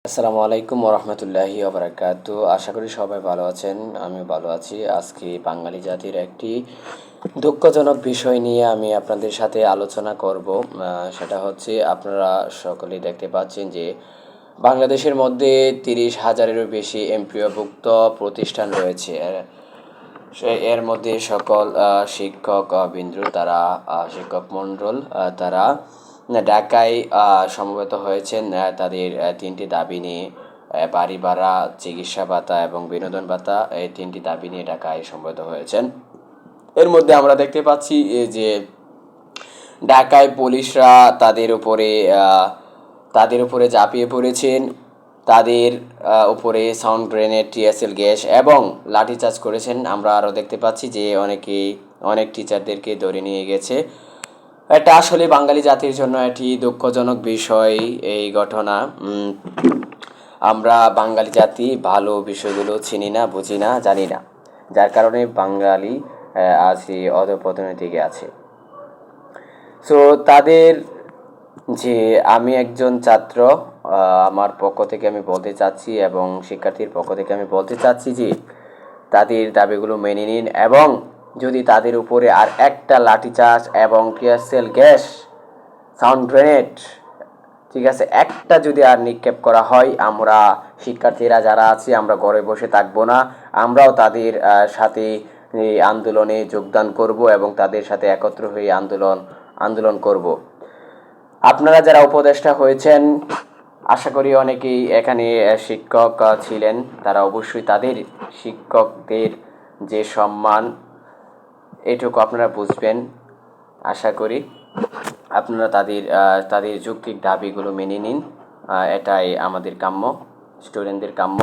আসসালামু আলাইকুম ওরহমতুল্লাহি ওবরাকাতু। আশা করি সবাই ভালো আছেন, আমি ভালো আছি। আজকে বাঙালি জাতির একটি দুঃখজনক বিষয় নিয়ে আমি আপনাদের সাথে আলোচনা করব। সেটা হচ্ছে, আপনারা সকলেই দেখতে পাচ্ছেন যে বাংলাদেশের মধ্যে 30,000-এরও বেশি এমপিওভুক্ত প্রতিষ্ঠান রয়েছে। এর মধ্যে সকল শিক্ষক বিন্দু তারা শিক্ষক মণ্ডল তারা ঢাকায় সমবেত হয়েছেন তাদের তিনটি দাবি নিয়ে। বাড়ি ভাড়া, চিকিৎসা ভাতা এবং বিনোদন ভাতা, এই তিনটি দাবি নিয়ে ঢাকায় সমবেত হয়েছেন। এর মধ্যে আমরা দেখতে পাচ্ছি যে ঢাকায় পুলিশরা তাদের উপরে ঝাঁপিয়ে পড়েছেন। তাদের উপরে সাউন্ড গ্রেনেড, টিএসএল গ্যাস এবং লাঠিচার্জ করেছেন। আমরা আরও দেখতে পাচ্ছি যে অনেক টিচারদেরকে ধরে নিয়ে গেছে। এটা আসলে বাঙালি জাতির জন্য একটি দুঃখজনক বিষয়, এই ঘটনা। আমরা বাঙালি জাতি ভালো বিষয়গুলো চিনি না, বুঝি না, জানি না, যার কারণে বাঙালি আজ এই অধঃপতনের দিকে আছে। সো তাদের যে আমি একজন ছাত্র, আমার পক্ষ থেকে আমি বলতে চাচ্ছি এবং শিক্ষার্থীর পক্ষ থেকে আমি বলতে চাচ্ছি যে তাদের দাবিগুলো মেনে নিন, এবং যদি তাদের উপরে আর একটা লাঠিচার্জ এবং টিয়ারশেল গ্যাস, সাউন্ড গ্রেনেড, ঠিক আছে, একটা যদি আর নিক্ষেপ করা হয়, আমরা শিক্ষার্থীরা যারা আছি আমরা ঘরে বসে থাকবো না। আমরাও তাদের সাথে এই আন্দোলনে যোগদান করব এবং তাদের সাথে একত্র হয়ে আন্দোলন করব। আপনারা যারা উপদেষ্টা হয়েছেন, আশা করি অনেকেই এখানে শিক্ষক ছিলেন, তারা অবশ্যই তাদের শিক্ষকদের যে সম্মান, এটুকু আপনারা বুঝবেন। আশা করি আপনারা তাদের যৌক্তিক দাবিগুলো মেনে নিন। এটাই আমাদের কাম্য, স্টুডেন্টদের কাম্য।